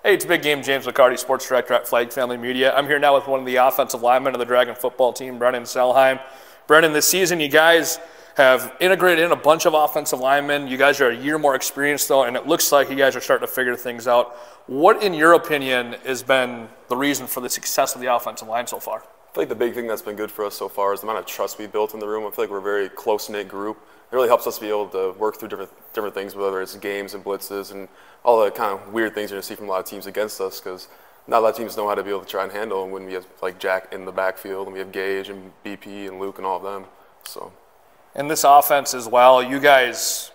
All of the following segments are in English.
Hey, it's Big Game James McCarty, Sports Director at Flag Family Media. I'm here now with one of the offensive linemen of the Dragon football team, Brennan Sellheim. Brennan, this season you guys have integrated in a bunch of offensive linemen. You guys are a year more experienced, though, and it looks like you guys are starting to figure things out. What, in your opinion, has been the reason for the success of the offensive line so far? I feel like the big thing that's been good for us so far is the amount of trust we built in the room. I feel like we're a very close-knit group. It really helps us be able to work through different things, whether it's games and blitzes and all the kind of weird things you're going to see from a lot of teams against us, because not a lot of teams know how to be able to try and handle them when we have like Jack in the backfield and we have Gage and BP and Luke and all of them. So, in this offense as well, you guys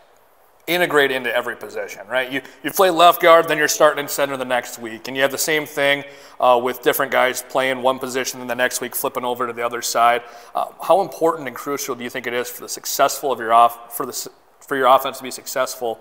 integrate into every position, right? You play left guard, then you're starting in center the next week, and you have the same thing with different guys playing one position and the next week flipping over to the other side. How important and crucial do you think it is for the successful of your for your offense to be successful,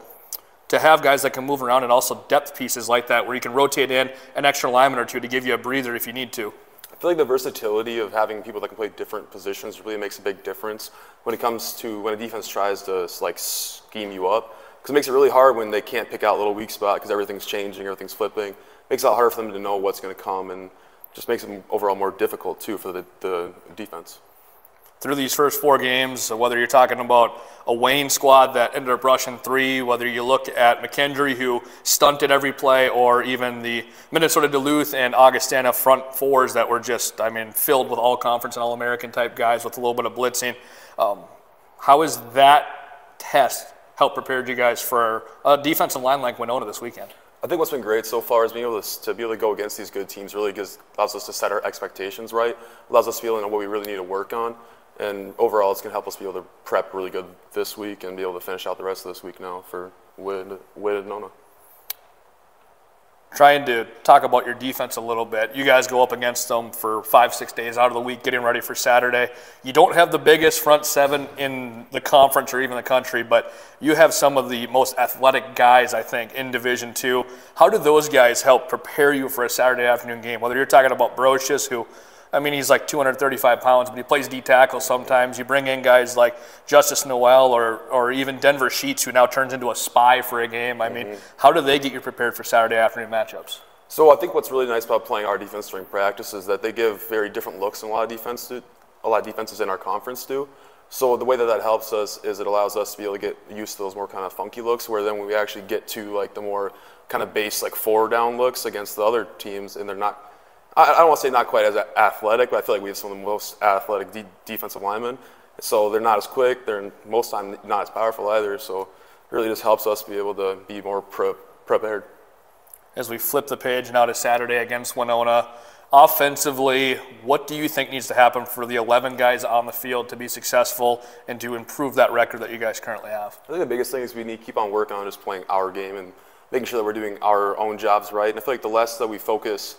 to have guys that can move around and also depth pieces like that where you can rotate in an extra lineman or two to give you a breather if you need to? I feel like the versatility of having people that can play different positions really makes a big difference when it comes to when a defense tries to like scheme you up, because it makes it really hard when they can't pick out a little weak spot because everything's changing, everything's flipping. It makes it a lot harder for them to know what's going to come, and just makes it overall more difficult too for the defense. Through these first 4 games, whether you're talking about a Wayne squad that ended up rushing 3, whether you look at McKendry who stunted every play, or even the Minnesota Duluth and Augustana front fours that were just, filled with all-conference and all-American type guys with a little bit of blitzing. How has that test helped prepare you guys for a defensive line like Winona this weekend? I think what's been great so far is being able to go against these good teams really allows us to set our expectations right, allows us to be able to know what we really need to work on. And overall, it's going to help us be able to prep really good this week and be able to finish out the rest of this week now for Winona. Trying to talk about your defense a little bit. You guys go up against them for 5-6 days out of the week, getting ready for Saturday. You don't have the biggest front 7 in the conference or even the country, but you have some of the most athletic guys, I think, in Division II. How do those guys help prepare you for a Saturday afternoon game? Whether you're talking about Brocious, who he's like 235 pounds, but he plays D-tackle sometimes. You bring in guys like Justice Noel or even Denver Sheets, who now turns into a spy for a game. How do they get you prepared for Saturday afternoon matchups? So I think what's really nice about playing our defense during practice is that they give very different looks than a lot of defenses in our conference do. So the way that helps us is it allows us to be able to get used to those more kind of funky looks, where then when we actually get to like the more kind of base like 4-down looks against the other teams, and they're not, I don't want to say not quite as athletic, but I feel like we have some of the most athletic defensive linemen. So they're not as quick. They're most time not as powerful either. So it really just helps us be able to be more prepared. As we flip the page now to Saturday against Winona, offensively, what do you think needs to happen for the 11 guys on the field to be successful and to improve that record that you guys currently have? I think the biggest thing is we need to keep on working on just playing our game and making sure that we're doing our own jobs right. And I feel like the less that we focus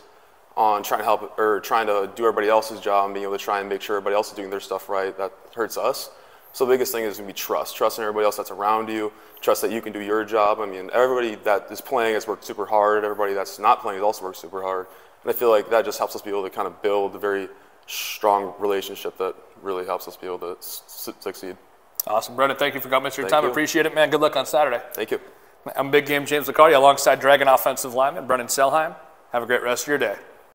on trying to do everybody else's job and being able to try and make sure everybody else is doing their stuff right, that hurts us. So the biggest thing is going to be trust in everybody else that's around you, trust that you can do your job. Everybody that is playing has worked super hard. Everybody that's not playing has also worked super hard. And I feel like that just helps us be able to kind of build a very strong relationship that really helps us be able to succeed. Awesome. Brennan, thank you for coming, Mr. Time. Appreciate it, man. Good luck on Saturday. Thank you. I'm Big Game James McCarty alongside Dragon offensive lineman Brennan Sellheim. Have a great rest of your day.